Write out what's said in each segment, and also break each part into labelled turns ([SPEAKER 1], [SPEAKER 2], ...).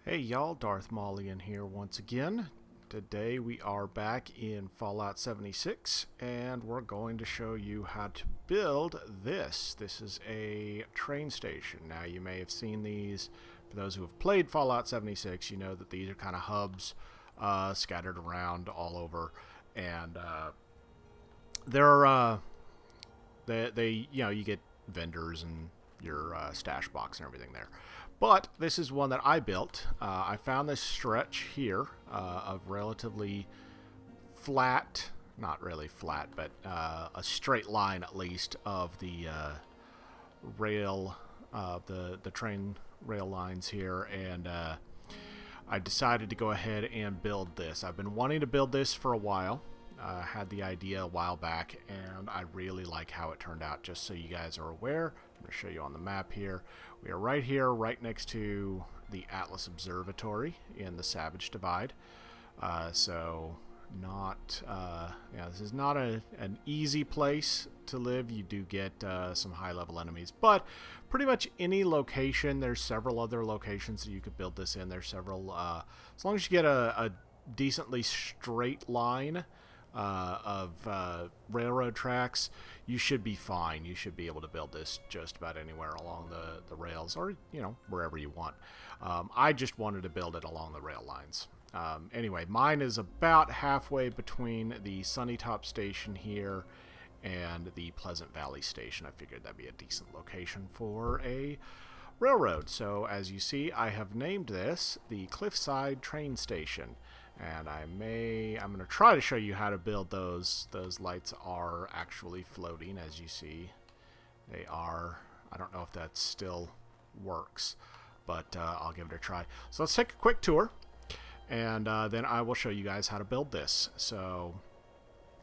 [SPEAKER 1] Hey y'all, Darth Maulian here once again. Today we are back in Fallout 76 and we're going to show you how to build this. This is a train station. Now you may have seen these. For those who have played Fallout 76, you know that these are kind of hubs scattered around all over, and you get vendors and your stash box and everything there. But this is one that I built. I found this stretch here of relatively flat, not really flat, but a straight line at least of the rail, the train rail lines here, and I decided to go ahead and build this. I've been wanting to build this for a while. Had the idea a while back, and I really like how it turned out. Just so you guys are aware, I'm going to show you on the map here. We are right here, right next to the Atlas Observatory in the Savage Divide. So not, this is not an easy place to live. You do get some high-level enemies, but pretty much any location. There's several other locations that you could build this in. There's several, as long as you get a decently straight line of railroad tracks, you should be fine. You should be able to build this just about anywhere along the rails, or wherever you want. I just wanted to build it along the rail lines. Anyway, mine is about halfway between the Sunnytop station here and the Pleasant Valley station. I figured that'd be a decent location for a railroad. So as you see, I have named this the Cliffside Train Station. And I'm going to try to show you how to build those. Those lights are actually floating, as you see. They are. I don't know if that still works, but I'll give it a try. So let's take a quick tour, and then I will show you guys how to build this. So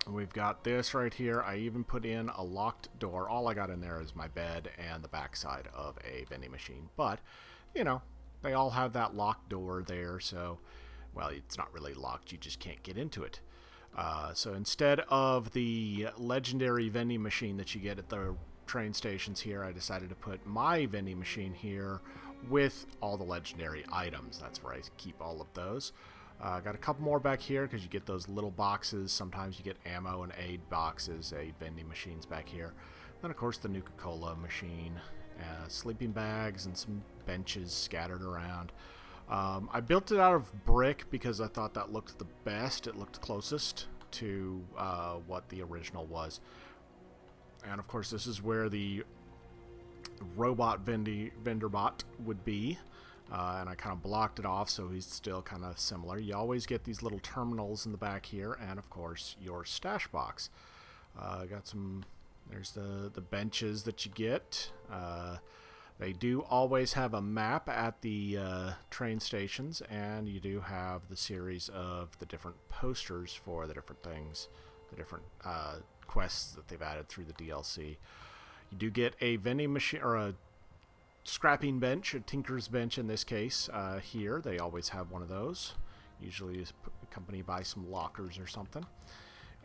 [SPEAKER 1] we've got this right here. I even put in a locked door. All I got in there is my bed and the backside of a vending machine. But, they all have that locked door there, so... well, it's not really locked, you just can't get into it. So instead of the legendary vending machine that you get at the train stations here, I decided to put my vending machine here with all the legendary items. That's where I keep all of those. Got a couple more back here because you get those little boxes. Sometimes you get ammo and aid boxes, aid vending machines back here. Then, of course, the Nuka-Cola machine, sleeping bags, and some benches scattered around. I built it out of brick because I thought that looked the best. It looked closest to what the original was. And of course, this is where the robot vendor bot would be. And I kind of blocked it off so he's still kind of similar. You always get these little terminals in the back here, and of course your stash box. Got some. There's the benches that you get. They do always have a map at the train stations, and you do have the series of the different posters for the different things, the different quests that they've added through the DLC. You do get a vending machine, or a scrapping bench, a tinker's bench in this case. Here, they always have one of those. Usually is accompanied by some lockers or something.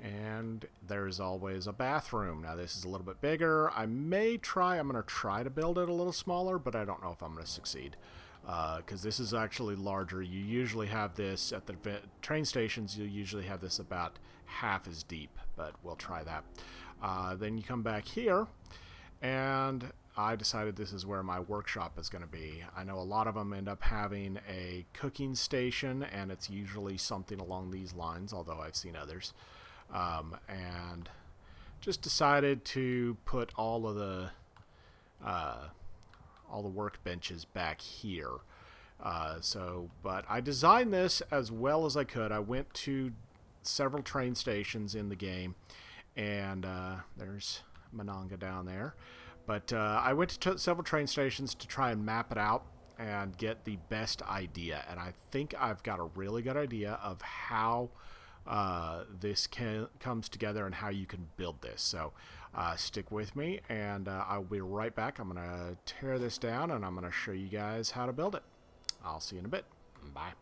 [SPEAKER 1] And there's always a bathroom. Now this is a little bit bigger. I'm going to try to build it a little smaller, but I don't know if I'm going to succeed. Because this is actually larger. You usually have this at the train stations, you usually have this about half as deep, but we'll try that. Then you come back here, and I decided this is where my workshop is going to be. I know a lot of them end up having a cooking station, and it's usually something along these lines, although I've seen others. And just decided to put all of the workbenches back here. But I designed this as well as I could. I went to several train stations in the game, and there's Monongah down there. But I went to several train stations to try and map it out and get the best idea. And I think I've got a really good idea of how this comes together and how you can build this. So stick with me, and I'll be right back. I'm going to tear this down, and I'm going to show you guys how to build it. I'll see you in a bit. Bye.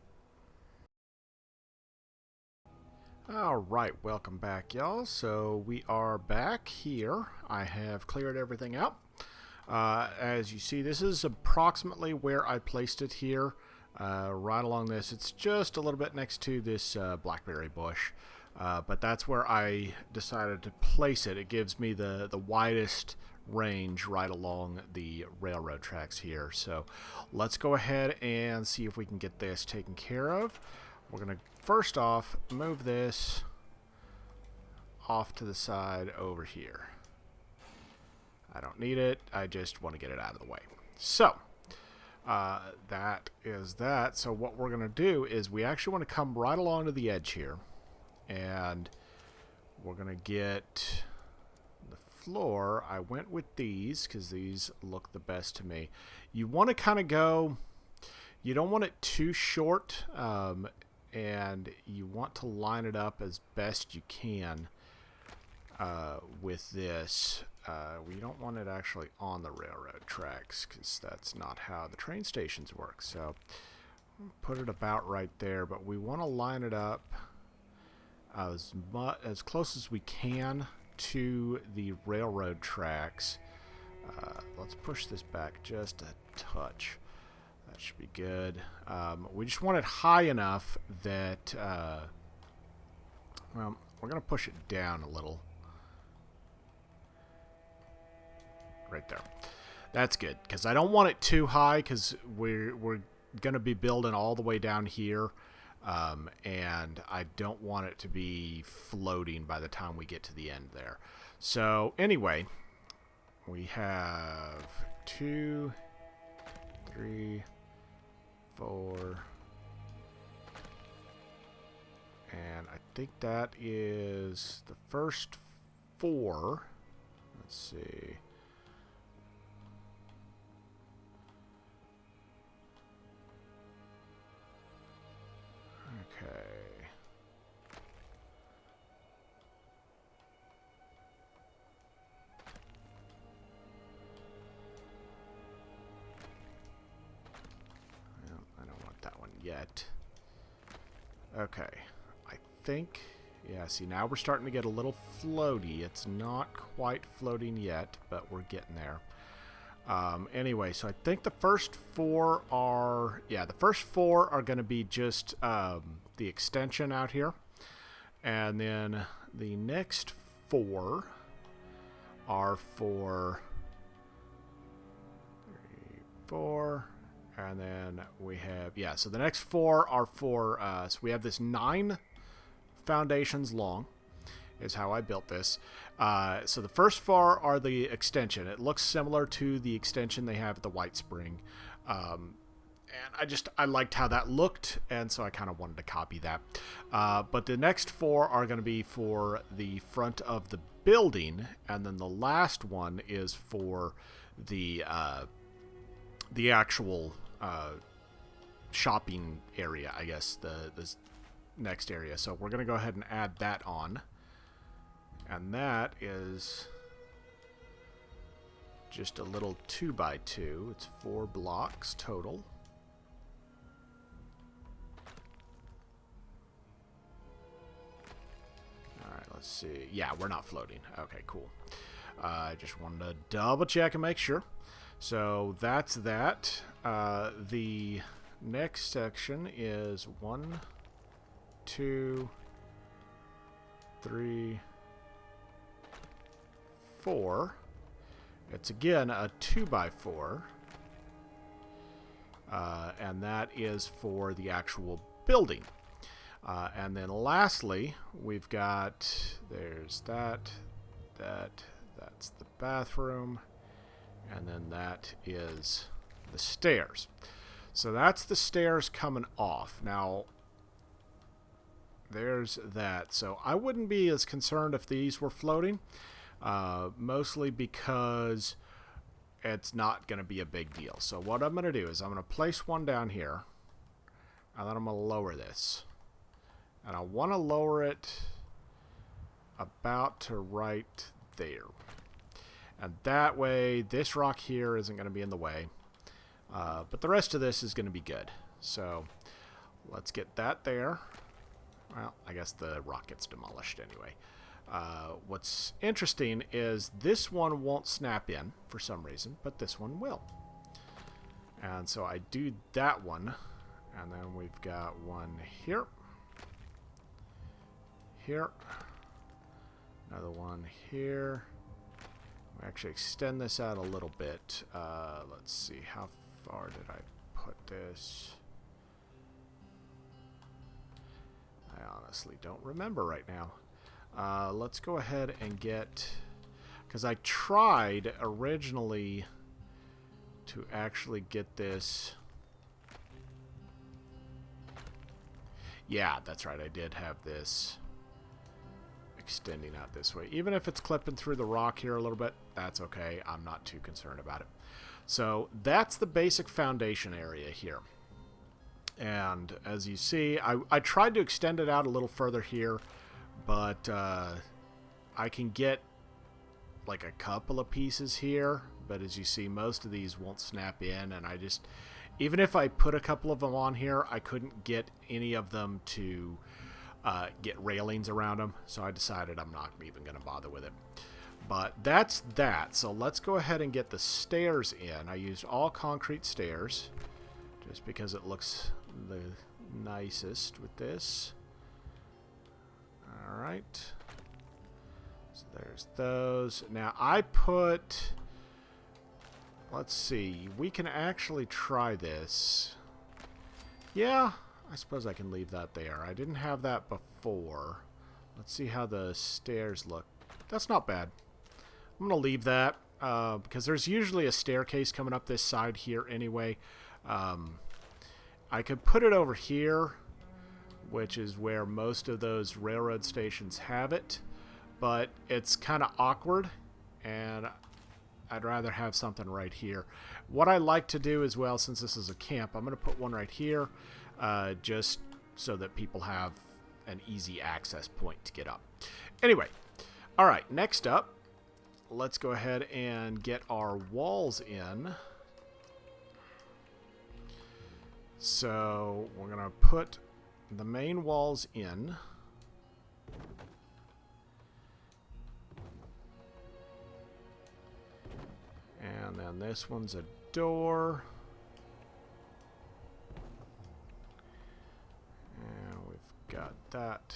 [SPEAKER 1] Alright, welcome back, y'all. So we are back here. I have cleared everything out. As you see, this is approximately where I placed it here. right along this. It's just a little bit next to this blackberry bush, but that's where I decided to place it. It gives me the widest range right along the railroad tracks here. So let's go ahead and see if we can get this taken care of. We're going to first off move this off to the side over here. I don't need it. I just want to get it out of the way. So that is that. So what we're going to do is we actually want to come right along to the edge here, and we're going to get the floor. I went with these because these look the best to me. You want to kind of go, you don't want it too short, and you want to line it up as best you can with this. We don't want it actually on the railroad tracks because that's not how the train stations work. So put it about right there, but we want to line it up as close as we can to the railroad tracks. Let's push this back just a touch. That should be good. We just want it high enough that, well, we're going to push it down a little. Right there. That's good, because I don't want it too high, because we're going to be building all the way down here, and I don't want it to be floating by the time we get to the end there. So anyway, we have 2, 3, 4, and I think that is the first 4. Let's see. Okay. Well, I don't want that one yet. Okay. I think, yeah, see, now we're starting to get a little floaty. It's not quite floating yet, but we're getting there. Anyway, so I think the first 4 are, yeah, the first 4 are going to be just the extension out here. And then the next 4 are for 3, 4, and then we have, yeah, so the next 4 are for, so we have this 9 foundations long, is how I built this. So the first 4 are the extension. It looks similar to the extension they have at the Whitespring. And I liked how that looked, and so I kind of wanted to copy that. But the next 4 are going to be for the front of the building, and then the last one is for the actual shopping area, I guess, the next area. So we're going to go ahead and add that on. And that is just a little 2x2. It's 4 blocks total. Alright, let's see. Yeah, we're not floating. Okay, cool. I just wanted to double check and make sure. So that's that. The next section is 1, 2, 3, 4. It's again a 2x4, and that is for the actual building. And then lastly, we've got, there's that's the bathroom, and then that is the stairs. So that's the stairs coming off. Now, there's that. So I wouldn't be as concerned if these were floating. Mostly because it's not going to be a big deal. So what I'm going to do is I'm going to place one down here, and then I'm going to lower this. And I want to lower it about to right there. And that way, this rock here isn't going to be in the way. But the rest of this is going to be good. So let's get that there. Well, I guess the rock gets demolished anyway. What's interesting is this one won't snap in for some reason, but this one will. And so I do that one, And then we've got one here. Here. Another one here. We actually extend this out a little bit. Let's see, how far did I put this? I honestly don't remember right now. Let's go ahead and get... Because I tried originally to actually get this... Yeah, that's right. I did have this extending out this way. Even if it's clipping through the rock here a little bit, that's okay. I'm not too concerned about it. So that's the basic foundation area here. And as you see, I tried to extend it out a little further here, but I can get like a couple of pieces here. But as you see, most of these won't snap in, and I just... Even if I put a couple of them on here, I couldn't get any of them to get railings around them. So I decided I'm not even going to bother with it. But that's that. So let's go ahead and get the stairs in. I used all concrete stairs just because it looks the nicest with this. All right. So there's those. Now I put... Let's see. We can actually try this. Yeah, I suppose I can leave that there. I didn't have that before. Let's see how the stairs look. That's not bad. I'm going to leave that because there's usually a staircase coming up this side here anyway. I could put it over here, which is where most of those railroad stations have it. But it's kind of awkward, and I'd rather have something right here. What I like to do as well, since this is a camp, I'm going to put one right here just so that people have an easy access point to get up. Anyway, all right, next up, let's go ahead and get our walls in. So we're going to put the main walls in. And then this one's a door. And we've got that.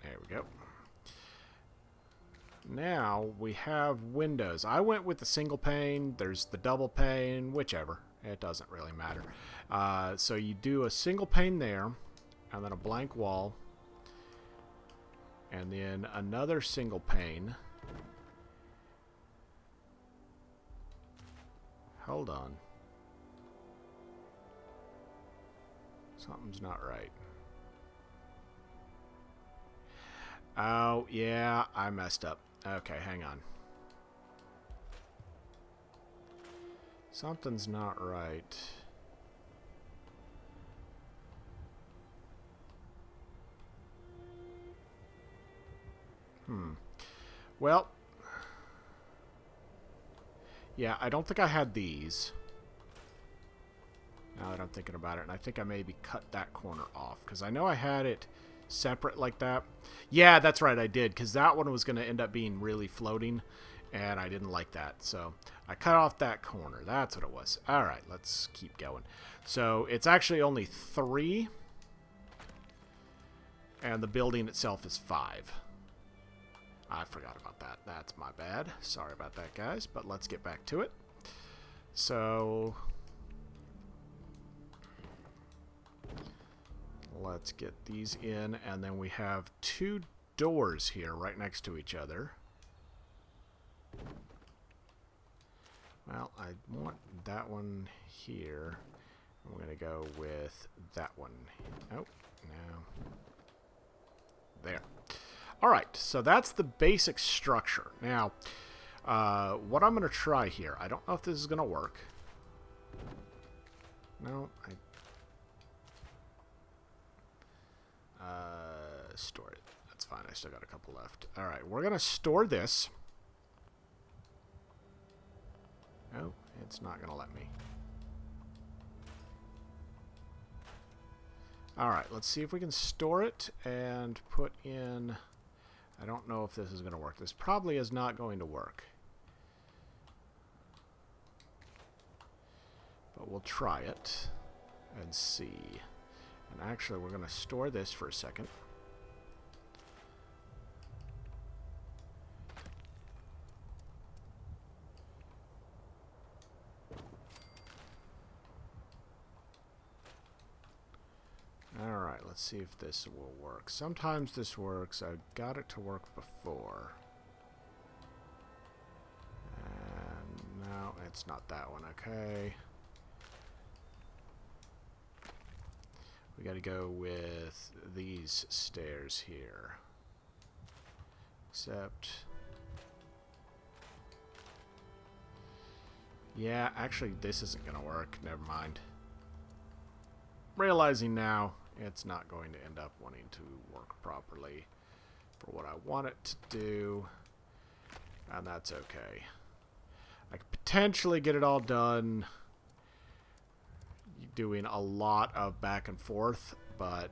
[SPEAKER 1] There we go. Now we have windows. I went with the single pane. There's the double pane, whichever. It doesn't really matter. So you do a single pane there, and then a blank wall. And then another single pane. Hold on. Something's not right. Oh, yeah, I messed up. Okay, hang on. Something's not right. Well, yeah, I don't think I had these. Now that I'm thinking about it, and I think I maybe cut that corner off, because I know I had it separate like that. Yeah, that's right, I did, because that one was going to end up being really floating, and I didn't like that. So I cut off that corner. That's what it was. All right, let's keep going. So it's actually only 3, and the building itself is 5. I forgot about that. That's my bad. Sorry about that, guys, but let's get back to it. So let's get these in, and then we have 2 doors here right next to each other. Well, I want that one here. I'm going to go with that one. Oh, no. There. All right, so that's the basic structure. Now, what I'm going to try here, I don't know if this is going to work. No, store it. That's fine. I still got a couple left. All right, we're going to store this. Oh, it's not going to let me. All right, let's see if we can store it and put in... I don't know if this is going to work. This probably is not going to work. But we'll try it and see. And actually, we're going to store this for a second. Alright, let's see if this will work. Sometimes this works. I got it to work before. And no, it's not that one. Okay. We got to go with these stairs here. Except... yeah, actually this isn't going to work. Never mind. Realizing now it's not going to end up wanting to work properly for what I want it to do. And that's okay. I could potentially get it all done doing a lot of back and forth, but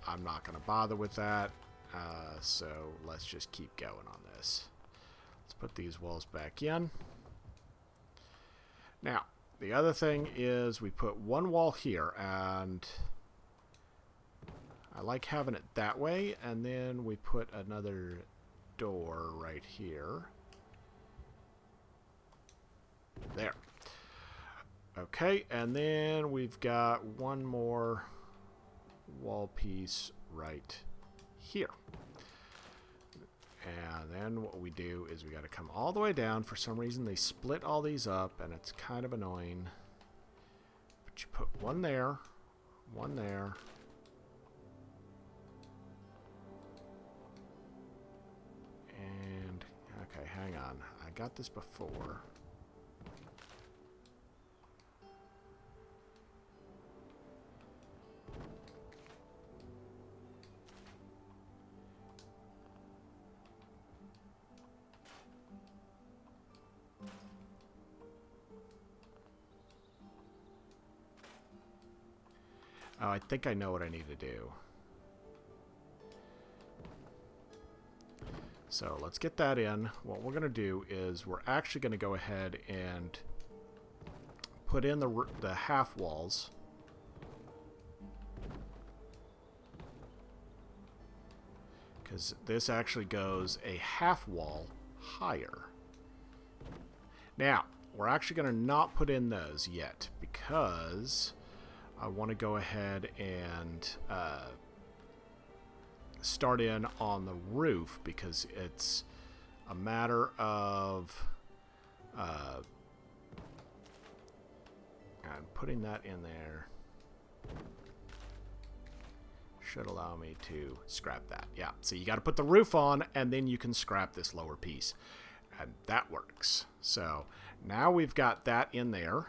[SPEAKER 1] I'm not going to bother with that. So let's just keep going on this. Let's put these walls back in. Now, the other thing is we put one wall here, and I like having it that way, and then we put another door right here. There. Okay, and then we've got one more wall piece right here. And then what we do is we got to come all the way down. For some reason, they split all these up, and it's kind of annoying. But you put one there, one there. And, okay, hang on. I got this before. Oh, I think I know what I need to do. So let's get that in. What we're going to do is we're actually going to go ahead and put in the half walls. Because this actually goes a half wall higher. Now, we're actually going to not put in those yet because I want to go ahead and start in on the roof, because it's a matter of and putting that in there should allow me to scrap that. Yeah, so you got to put the roof on, and then you can scrap this lower piece, and that works. So now we've got that in there.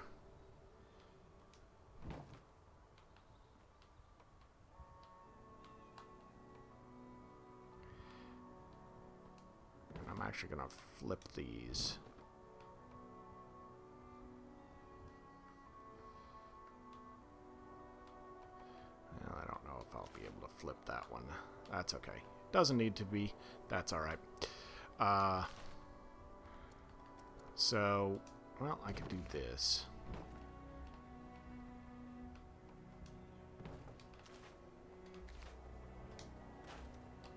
[SPEAKER 1] I'm actually going to flip these. Well, I don't know if I'll be able to flip that one. That's okay. Doesn't need to be. That's all right. So, well, I could do this.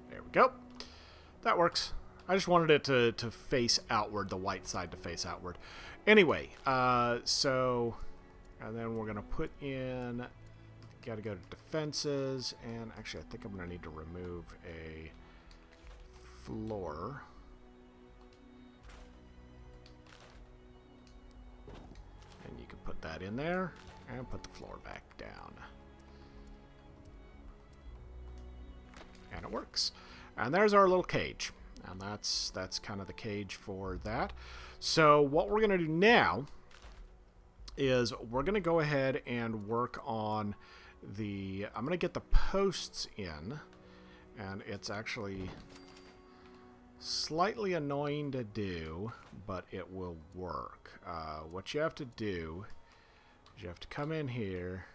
[SPEAKER 1] There we go. That works. I just wanted it to face outward, the white side to face outward. Anyway, so, and then we're going to put in, got to go to defenses, and actually I think I'm going to need to remove a floor. And you can put that in there, and put the floor back down. And it works. And there's our little cage. And that's kind of the cage for that. So what we're going to do now is we're going to go ahead and work on the... I'm going to get the posts in. And it's actually slightly annoying to do, but it will work. What you have to do is you have to come in here.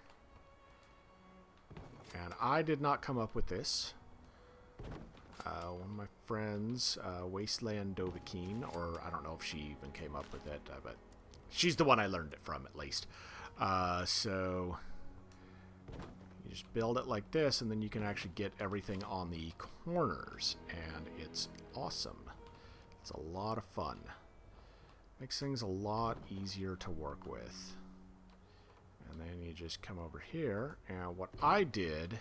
[SPEAKER 1] And I did not come up with this. One of my friends, Wasteland Dovahkiin, or I don't know if she even came up with it, but She's the one I learned it from, at least. So you just build it like this, and then you can actually get everything on the corners, and it's awesome. It's a lot of fun. Makes things a lot easier to work with. And then you just come over here, and what I did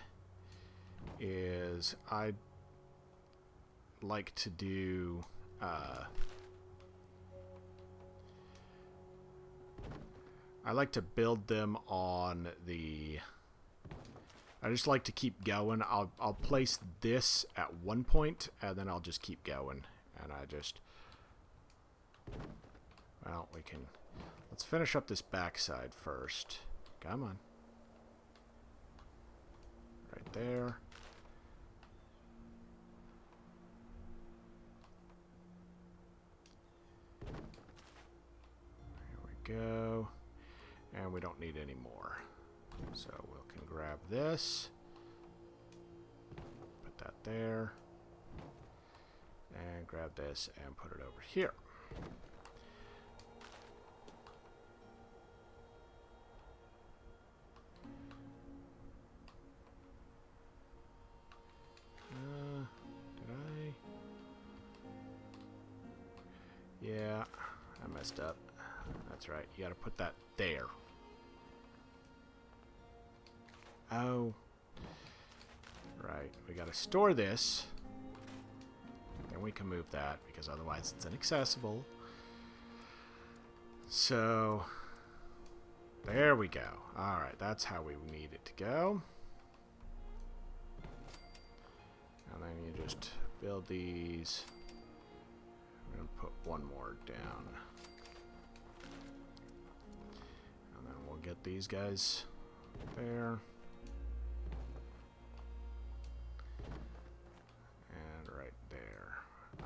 [SPEAKER 1] is I like to do I like to build them on the... I just like to keep going. I'll place this at one point, and then I'll just keep going. And I just... Well, we can... Let's finish up this backside first. Come on. Right there. Here we go. And we don't need any more. So we can grab this. Put that there. And grab this and put it over here. Did I? Yeah, I messed up. That's right. You gotta put that there. Oh. Right. We gotta store this. Then we can move that, because otherwise it's inaccessible. So, there we go. Alright, that's how we need it to go. And then you just build these. I'm going to put one more down. And then we'll get these guys there. And right there.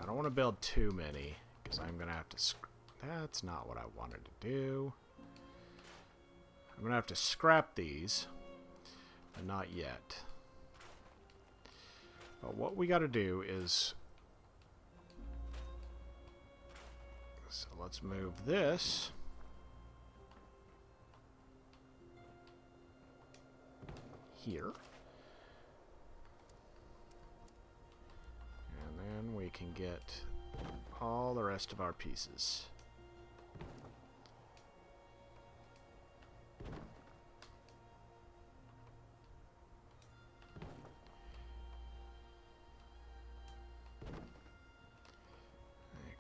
[SPEAKER 1] I don't want to build too many, because I'm going to have to... That's not what I wanted to do. I'm going to have to scrap these, but not yet. But what we got to do is... So let's move this. Here. And then we can get all the rest of our pieces.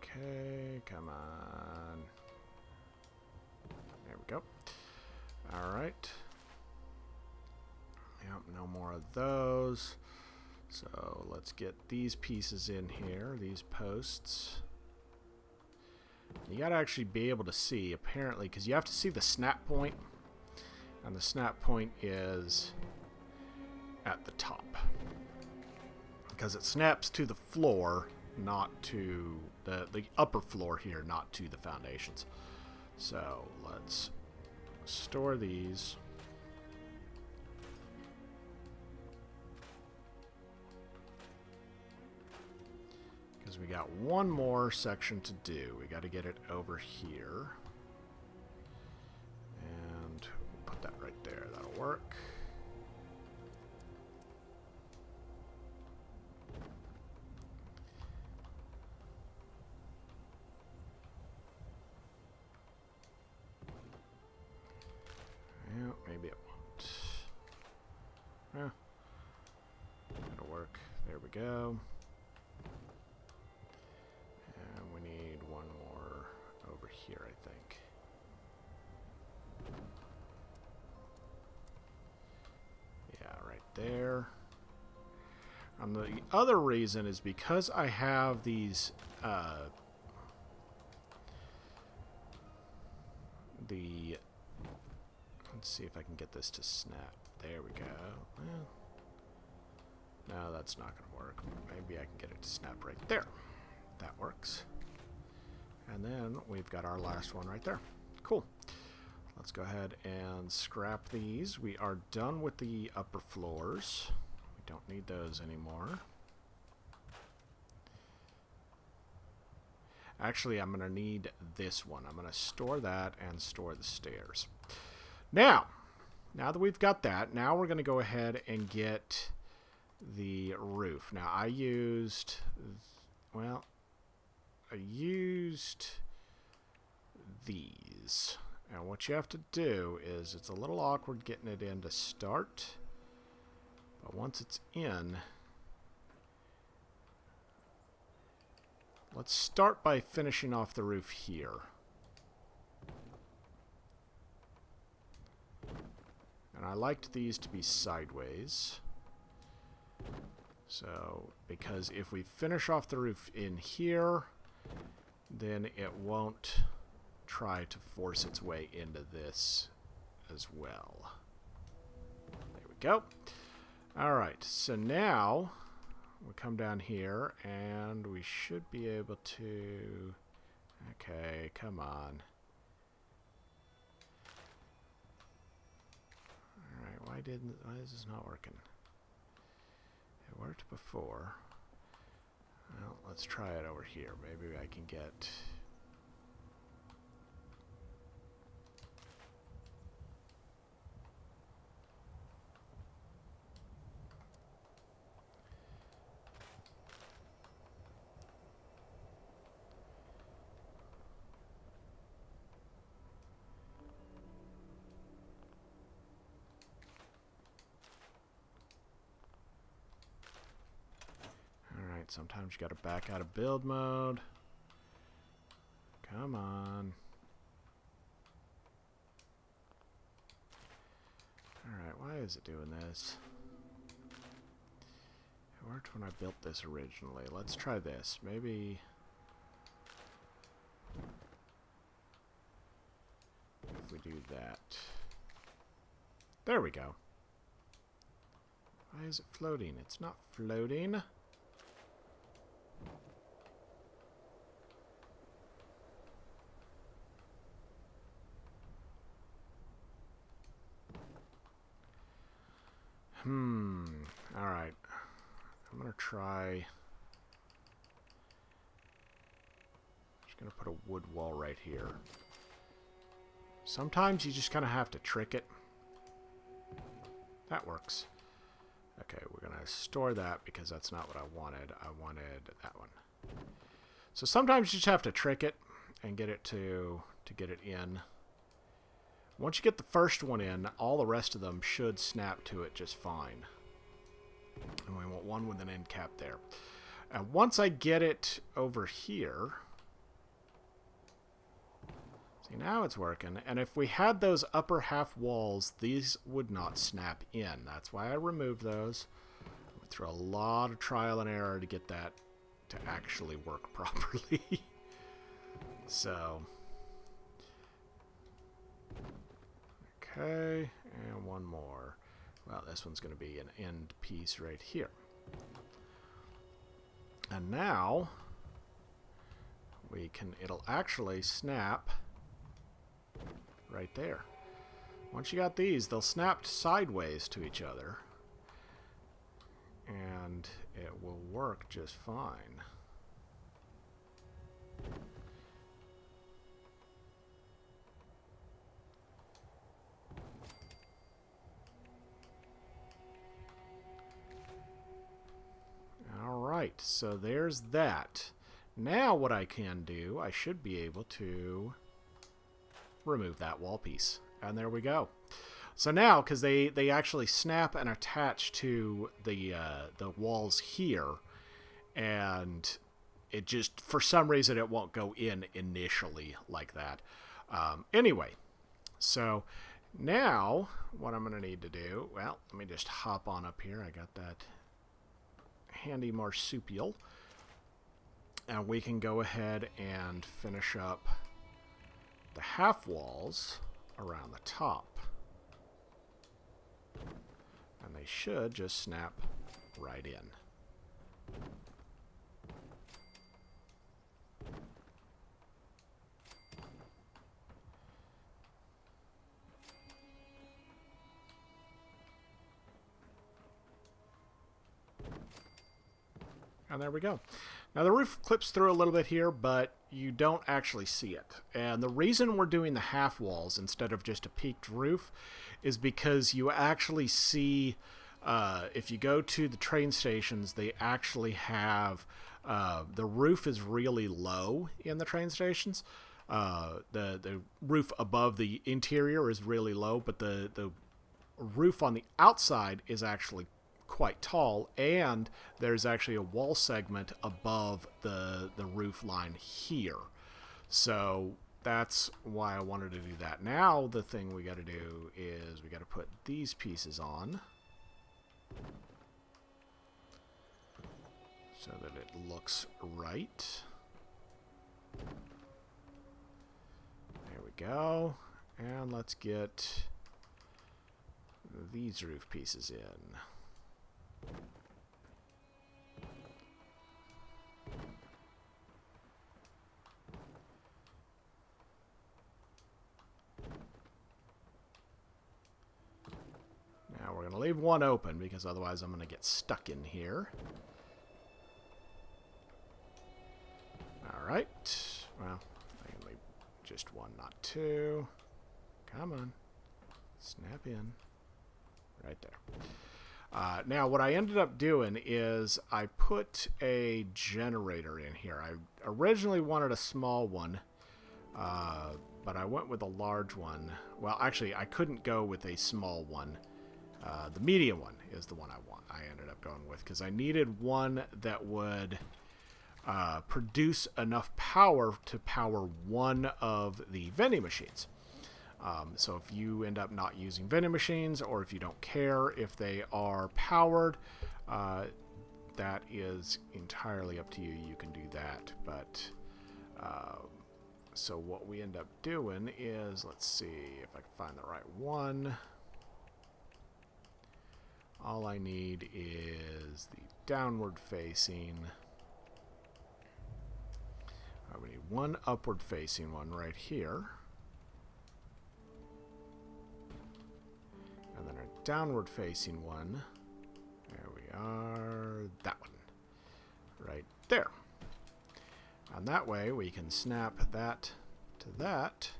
[SPEAKER 1] Okay, come on. There we go. Alright. Yep, no more of those. So let's get these pieces in here, these posts. You gotta actually be able to see, apparently, because you have to see the snap point. And the snap point is at the top. Because it snaps to the floor, not to the upper floor here, not to the foundations. So let's store these. Because we got one more section to do. We got to get it over here. And we'll put that right there. That'll work. Yeah, maybe it won't. Yeah. That'll work. There we go. And we need one more over here, I think. Yeah, right there. And the other reason is because I have these let's see if I can get this to snap. There we go. Well, no, that's not going to work. Maybe I can get it to snap right there. That works. And then we've got our last one right there. Cool. Let's go ahead and scrap these. We are done with the upper floors. We don't need those anymore. Actually, I'm going to need this one. I'm going to store that and store the stairs. Now that we've got that, now we're going to go ahead and get the roof. Now, I used these. And what you have to do is, it's a little awkward getting it in to start, but once it's in, let's start by finishing off the roof here. And I liked these to be sideways. So, because if we finish off the roof in here, then it won't try to force its way into this as well. There we go. Alright, so now we come down here and we should be able to... Okay, come on. Alright, why is this not working? It worked before. Well, let's try it over here. Maybe I can get... Sometimes you gotta back out of build mode. Come on. Alright, why is it doing this? It worked when I built this originally. Let's try this. Maybe... if we do that. There we go. Why is it floating? It's not floating. Alright. I'm gonna try... just gonna put a wood wall right here. Sometimes you just kind of have to trick it. That works. Okay, we're gonna store that because that's not what I wanted. I wanted that one. So sometimes you just have to trick it and get it to get it in. Once you get the first one in, all the rest of them should snap to it just fine. And we want one with an end cap there. And once I get it over here... see, now it's working. And if we had those upper half walls, these would not snap in. That's why I removed those. I went through a lot of trial and error to get that to actually work properly. So... okay, and one more. Well, this one's going to be an end piece right here. And now, we can, it'll actually snap right there. Once you got these, they'll snap sideways to each other. And it will work just fine. Alright, so there's that. Now what I can do, I should be able to remove that wall piece. And there we go. So now, because they actually snap and attach to the walls here, and it just, for some reason, it won't go in initially like that. Anyway, so now what I'm going to need to do, well, let me just hop on up here. I got that handy marsupial, and we can go ahead and finish up the half walls around the top, and they should just snap right in. And there we go. Now the roof clips through a little bit here, but you don't actually see it. And the reason we're doing the half walls instead of just a peaked roof is because you actually see, if you go to the train stations, they actually have, the roof is really low in the train stations. The roof above the interior is really low, but the roof on the outside is actually quite tall, and there's actually a wall segment above the roof line here. So that's why I wanted to do that. Now the thing we got to do is we got to put these pieces on so that it looks right. There we go. And let's get these roof pieces in. Now we're going to leave one open because otherwise I'm going to get stuck in here. Alright. Well, I can leave just one, not two. Come on. Snap in. Right there. Now, what I ended up doing is I put a generator in here. I originally wanted a small one, but I went with a large one. Well, actually, I couldn't go with a small one. The medium one is the one I ended up going with because I needed one that would produce enough power to power one of the vending machines. So if you end up not using vending machines, or if you don't care if they are powered, that is entirely up to you. You can do that. But so what we end up doing is, let's see if I can find the right one. All I need is the downward facing. We need one upward facing one right here. And then a downward facing one. There we are. That one. Right there. And that way we can snap that to that.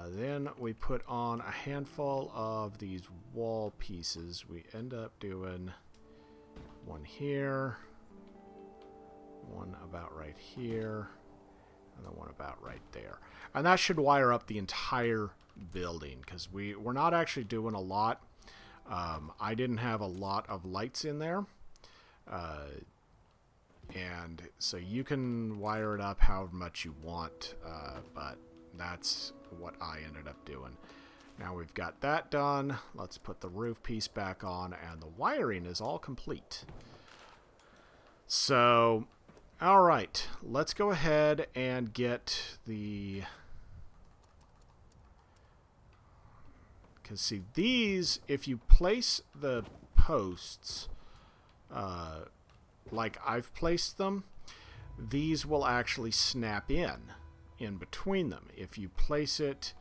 [SPEAKER 1] Then we put on a handful of these wall pieces. We end up doing one here, one about right here, and then one about right there. And that should wire up the entire building because we're not actually doing a lot. I didn't have a lot of lights in there. And so you can wire it up however much you want, but that's what I ended up doing. Now we've got that done. Let's put the roof piece back on, and the wiring is all complete. So, all right, let's go ahead and get the... Because, see, these, if you place the posts like I've placed them, these will actually snap in between them. If you place it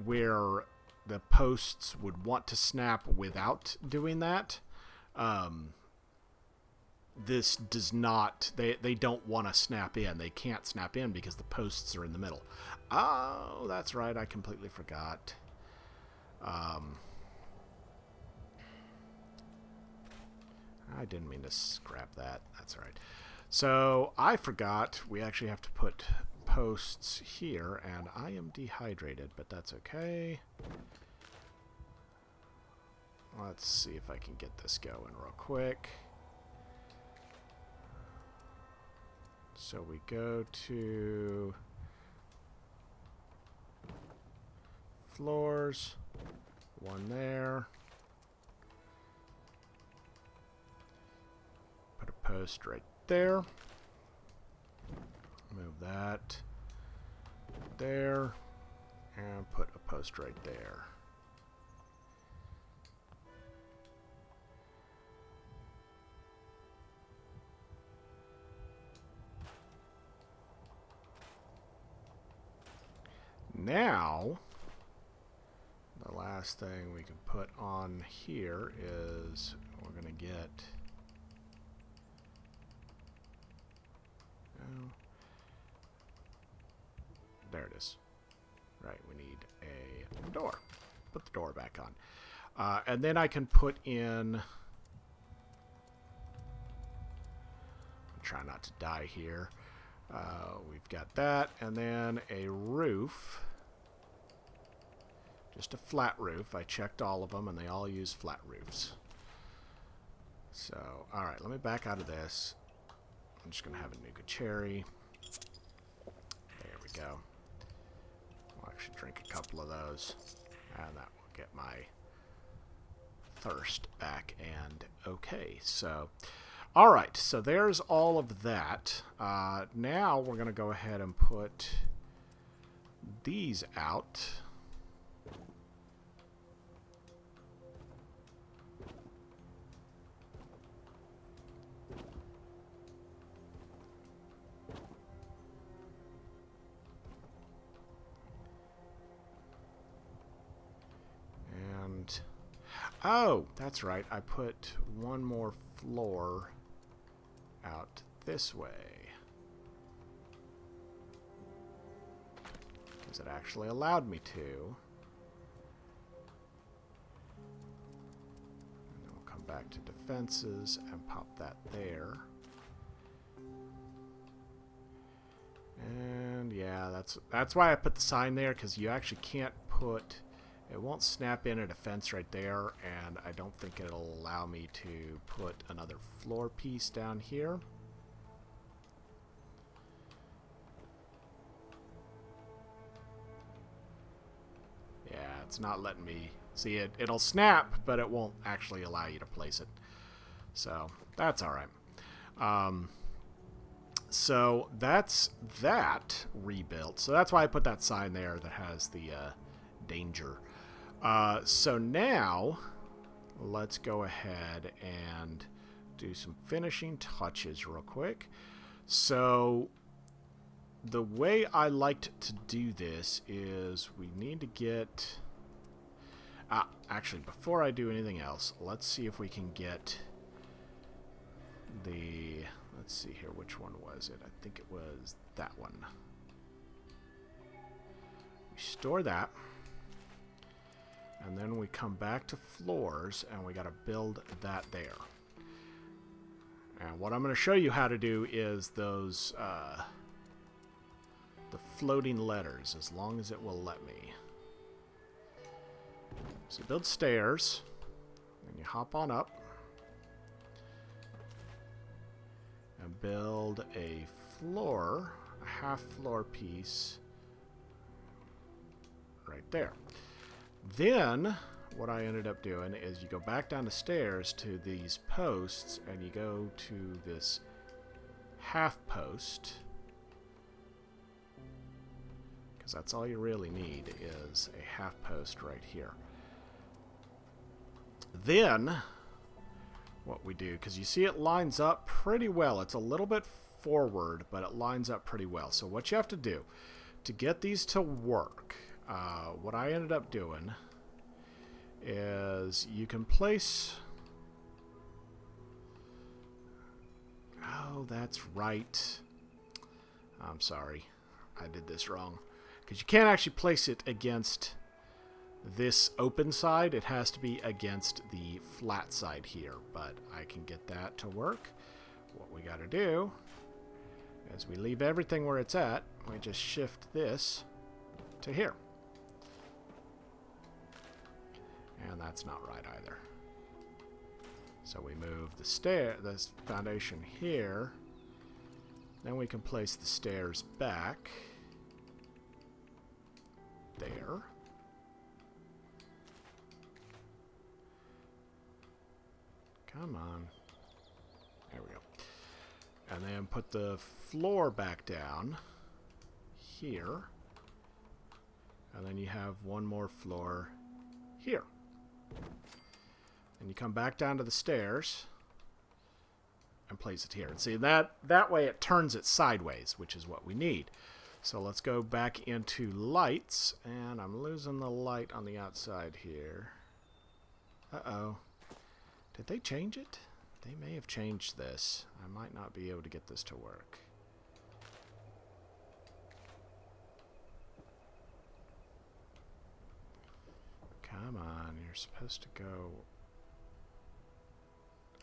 [SPEAKER 1] where the posts would want to snap without doing that, this does not, they don't want to snap in. They can't snap in because the posts are in the middle. Oh, that's right. I completely forgot. I didn't mean to scrap that. That's all right. So I forgot we actually have to put posts here, and I am dehydrated, but that's okay. Let's see if I can get this going real quick. So we go to floors, one there. Put a post right there. Move that there, and put a post right there. Now, the last thing we can put on here is we're going to get No. There it is. Right, we need a door. Put the door back on. And then I can put in... Try not to die here. We've got that, and then a roof. Just a flat roof. I checked all of them, and they all use flat roofs. So, alright, let me back out of this. I'm just going to have a Nuka Cherry. There we go. I'll actually drink a couple of those, and that will get my thirst back. And okay, so... Alright, so there's all of that. Now we're going to go ahead and put these out. And, oh, that's right, I put one more floor out this way, because it actually allowed me to. And then we'll come back to defenses and pop that there. And yeah, that's why I put the sign there, because you actually can't put... It won't snap in a defense right there, and I don't think it'll allow me to put another floor piece down here. Yeah, it's not letting me see it. It'll snap, but it won't actually allow you to place it. So, that's alright. So, that's that rebuilt. So, that's why I put that sign there that has the danger. So now, let's go ahead and do some finishing touches real quick. So, the way I liked to do this is we need to get... actually, before I do anything else, let's see if we can get the... Let's see here, which one was it? I think it was that one. We store that. And then we come back to floors, and we got to build that there. And what I'm going to show you how to do is those, the floating letters, as long as it will let me. So build stairs, and you hop on up, and build a floor, a half floor piece, right there. Then, what I ended up doing is you go back down the stairs to these posts, and you go to this half post, because that's all you really need is a half post right here. Then, what we do, because you see it lines up pretty well. It's a little bit forward, but it lines up pretty well. So what you have to do to get these to work... what I ended up doing is you can place... Oh, that's right. I'm sorry. I did this wrong. Because you can't actually place it against this open side. It has to be against the flat side here. But I can get that to work. What we got to do is we leave everything where it's at. We just shift this to here. And that's not right either. So we move this foundation here. Then we can place the stairs back. There. Come on. There we go. And then put the floor back down here. And then you have one more floor here. And you come back down to the stairs and place it here. And see, that way it turns it sideways, which is what we need. So let's go back into lights, and I'm losing the light on the outside here. Uh-oh. Did they change it? They may have changed this. I might not be able to get this to work. supposed to go...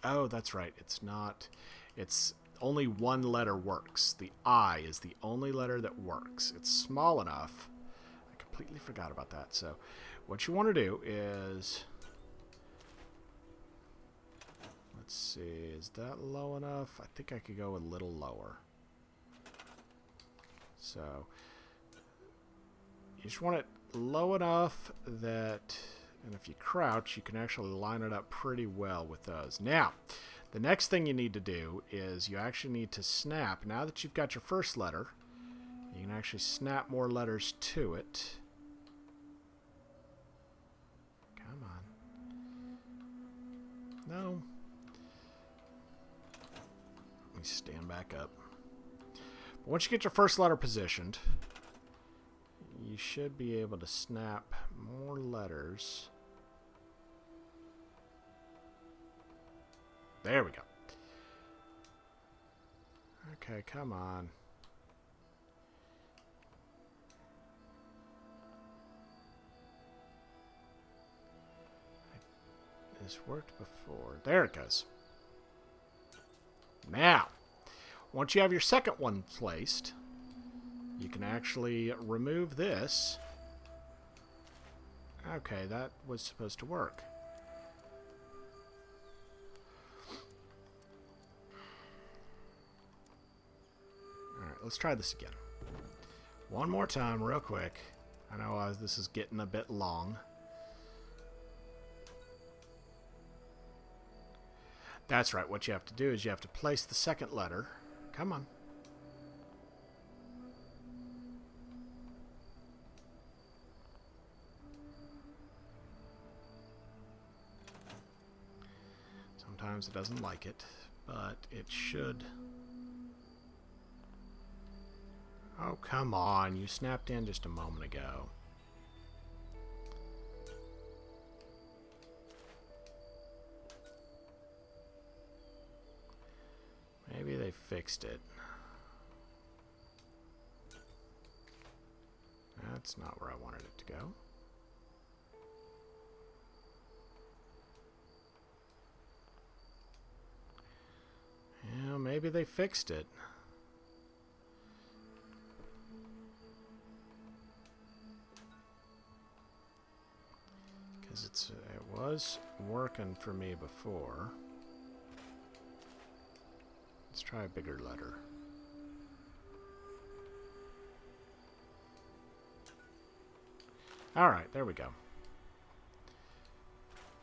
[SPEAKER 1] Oh, that's right. It's not... It's only one letter works. The I is the only letter that works. It's small enough. I completely forgot about that. So what you want to do is... Let's see. Is that low enough? I think I could go a little lower. So you just want it low enough that... And if you crouch, you can actually line it up pretty well with those. Now, the next thing you need to do is you actually need to snap. Now that you've got your first letter, you can actually snap more letters to it. Come on. No. Let me stand back up. But once you get your first letter positioned, you should be able to snap more letters. There we go. Okay, come on. This worked before. There it goes. Now, once you have your second one placed, you can actually remove this. Okay, that was supposed to work. Alright, let's try this again. One more time, real quick. I know this is getting a bit long. That's right, what you have to do is you have to place the second letter. Come on. Sometimes it doesn't like it, but it should. Oh, come on. You snapped in just a moment ago. Maybe they fixed it. That's not where I wanted it to go. Yeah, maybe they fixed it. Because it was working for me before. Let's try a bigger letter. Alright, there we go.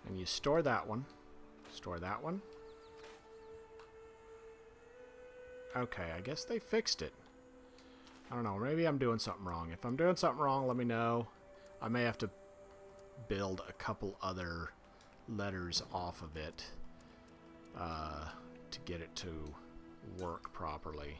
[SPEAKER 1] And you store that one. Store that one. Okay, I guess they fixed it. I don't know, maybe I'm doing something wrong. If I'm doing something wrong, let me know. I may have to build a couple other letters off of it to get it to work properly.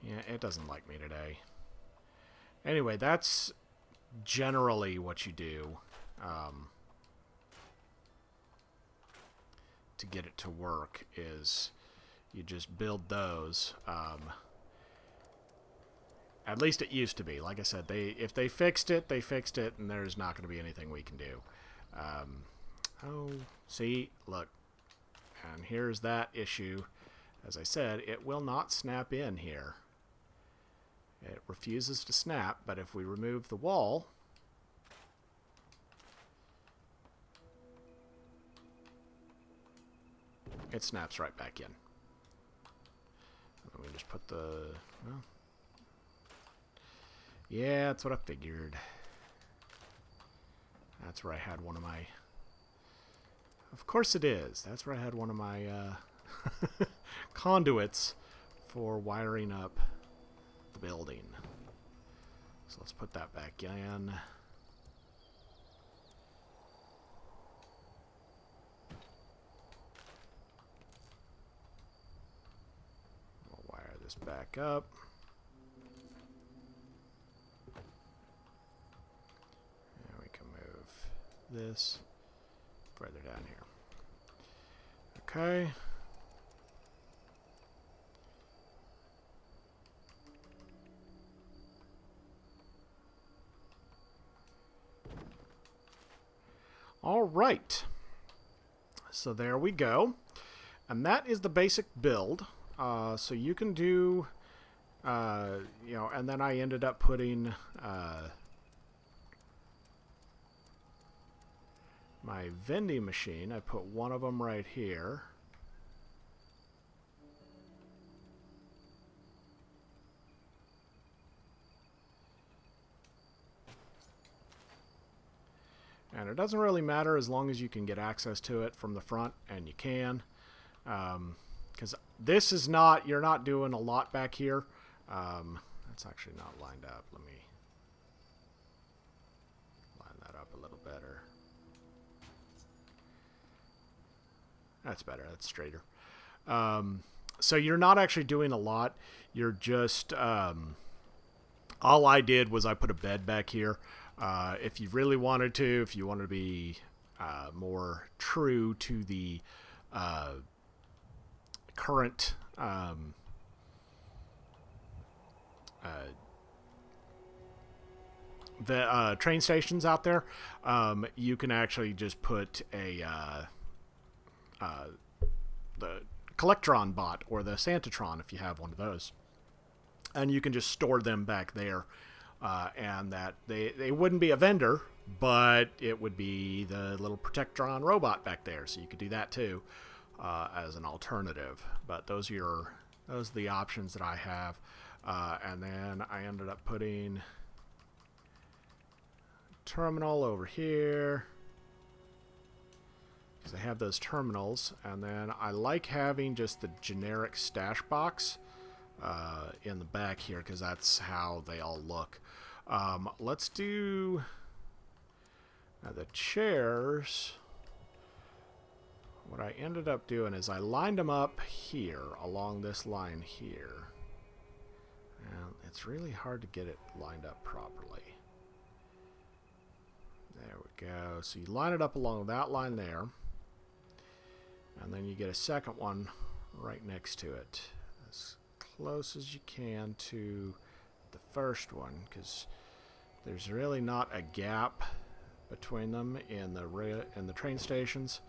[SPEAKER 1] Yeah, it doesn't like me today. Anyway, that's generally what you do to get it to work is you just build those. At least it used to be. Like I said, if they fixed it, they fixed it, and there's not going to be anything we can do. Oh, see, look. And here's that issue. As I said, it will not snap in here. It refuses to snap, but if we remove the wall, it snaps right back in. Let me just put the... Well, yeah, that's what I figured. That's where I had one of my... Of course it is. That's where I had one of my conduits for wiring up the building. So let's put that back in. We'll wire this back up. And we can move this further down here. Okay. All right. So there we go. And that is the basic build. So you can do, and then I ended up putting my vending machine. I put one of them right here. And it doesn't really matter as long as you can get access to it from the front, and you can. Because this is not, you're not doing a lot back here. That's actually not lined up. Let me line that up a little better. That's better. That's straighter. So you're not actually doing a lot. You're just, all I did was I put a bed back here. If you really wanted to, if you wanted to be more true to the current train stations out there, you can actually just put a the Collectron bot or the Santatron if you have one of those, and you can just store them back there. And that they wouldn't be a vendor, but it would be the little Protectron robot back there, so you could do that too as an alternative. But those are the options that I have. And then I ended up putting terminal over here because I have those terminals, and then I like having just the generic stash box in the back here because that's how they all look. Let's do the chairs. What I ended up doing is I lined them up here along this line here, and it's really hard to get it lined up properly. There we go. So you line it up along that line there, and then you get a second one right next to it, as close as you can to the first one, because there's really not a gap between them in the train stations,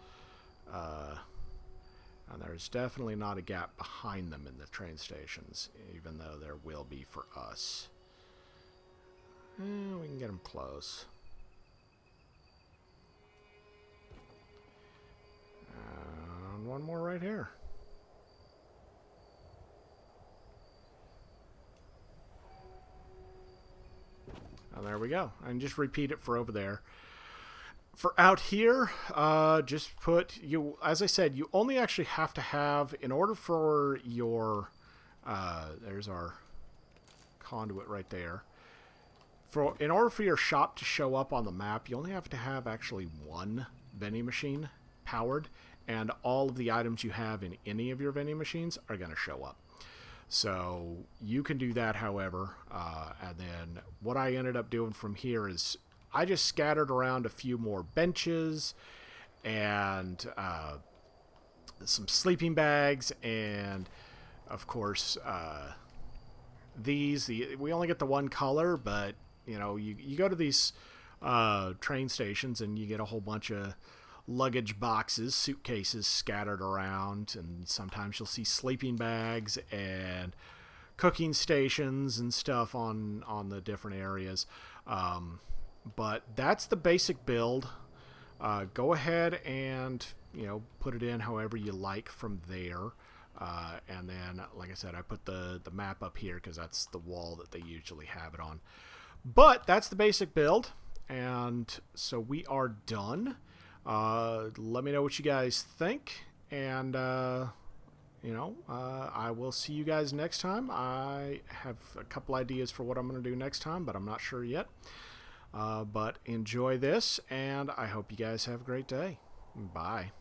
[SPEAKER 1] and there's definitely not a gap behind them in the train stations, even though there will be for us. We can get them close. And one more right here. And there we go. And just repeat it for over there. For out here, just put, as I said, you only actually have to have, in order for your, there's our conduit right there. In order for your shop to show up on the map, you only have to have actually one vending machine powered, and all of the items you have in any of your vending machines are going to show up. So you can do that, however, and then what I ended up doing from here is I just scattered around a few more benches and some sleeping bags, and of course we only get the one color, but you go to these train stations and you get a whole bunch of luggage boxes, suitcases scattered around, and sometimes you'll see sleeping bags and cooking stations and stuff on the different areas. But that's the basic build. Go ahead and put it in however you like from there. And then, like I said, I put the map up here because that's the wall that they usually have it on. But that's the basic build, and so we are done. Let me know what you guys think, and I will see you guys next time. I have a couple ideas for what I'm going to do next time, but I'm not sure yet. But enjoy this, and I hope you guys have a great day. Bye.